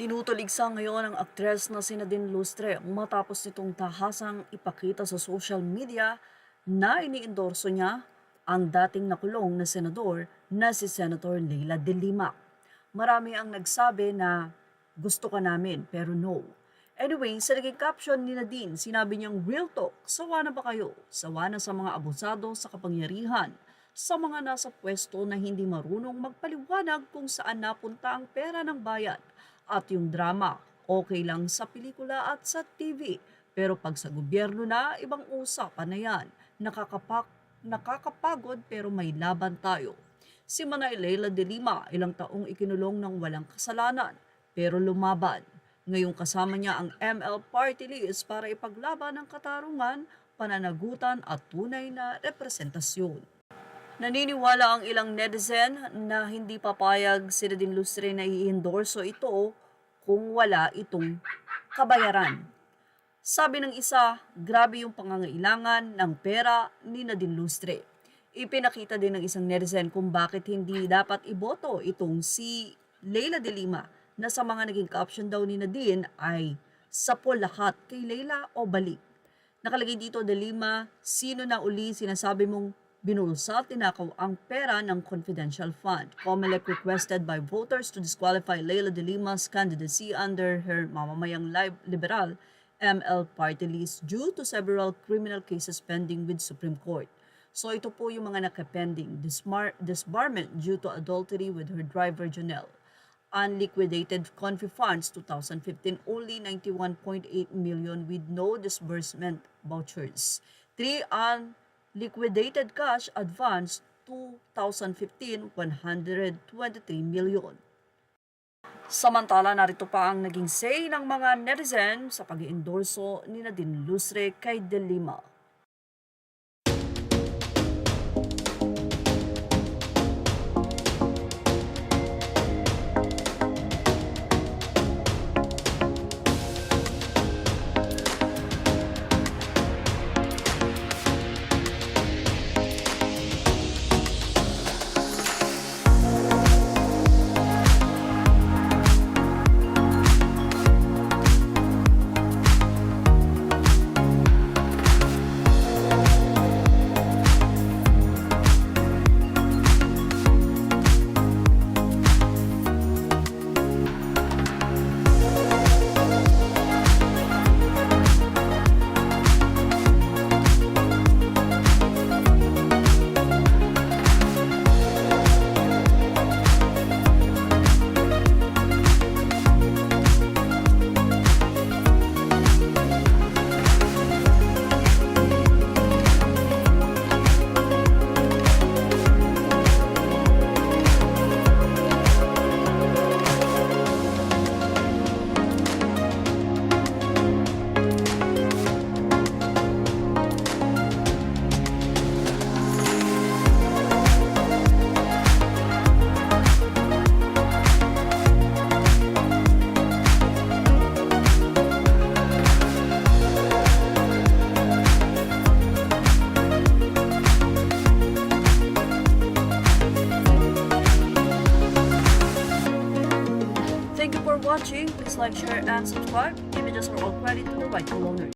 Tinutuligsa ngayon ang aktres na si Nadine Lustre matapos nitong tahasang ipakita sa social media na iniendorso niya ang dating nakulong na senador na si Senator Leila de Lima. Marami ang nagsabi na gusto ka namin pero no. Anyway, sa naging caption ni Nadine, sinabi niyang real talk, sawa na ba kayo? Sawa na sa mga abusado sa kapangyarihan, sa mga nasa pwesto na hindi marunong magpaliwanag kung saan napunta ang pera ng bayan. At yung drama, okay lang sa pelikula at sa TV. Pero pag sa gobyerno na, ibang usapan na yan. Nakakapagod pero may laban tayo. Si Manay Leila de Lima, ilang taong ikinulong ng walang kasalanan, pero lumaban. Ngayong kasama niya ang ML Party List para ipaglaban ang katarungan, pananagutan at tunay na representasyon. Naniniwala ang ilang netizen na hindi papayag si Nadine Lustre na i-endorso ito kung wala itong kabayaran. Sabi ng isa, grabe yung pangangailangan ng pera ni Nadine Lustre. Ipinakita din ng isang netizen kung bakit hindi dapat iboto itong si Leila de Lima na sa mga naging caption daw ni Nadine ay sapo lahat kay Leila o balik. Nakalagay dito, de Lima, sino na uli sinasabi mong binulsa at tinakaw ang pera ng confidential fund? COMELEC requested by voters to disqualify Leila de Lima's candidacy under her mamamayang liberal ML party list due to several criminal cases pending with Supreme Court. So ito po yung mga nakapending. Disbarment due to adultery with her driver Jonelle. Unliquidated confi funds 2015 only 91.8 million with no disbursement vouchers. 3 liquidated cash advance 2015, 123 million. Samantala, narito pa ang naging say ng mga netizen sa pag-iendorso ni Nadine Lustre kay de Lima. Thank you for watching. Please like, share, and subscribe. Images are all credit to the rightful owner.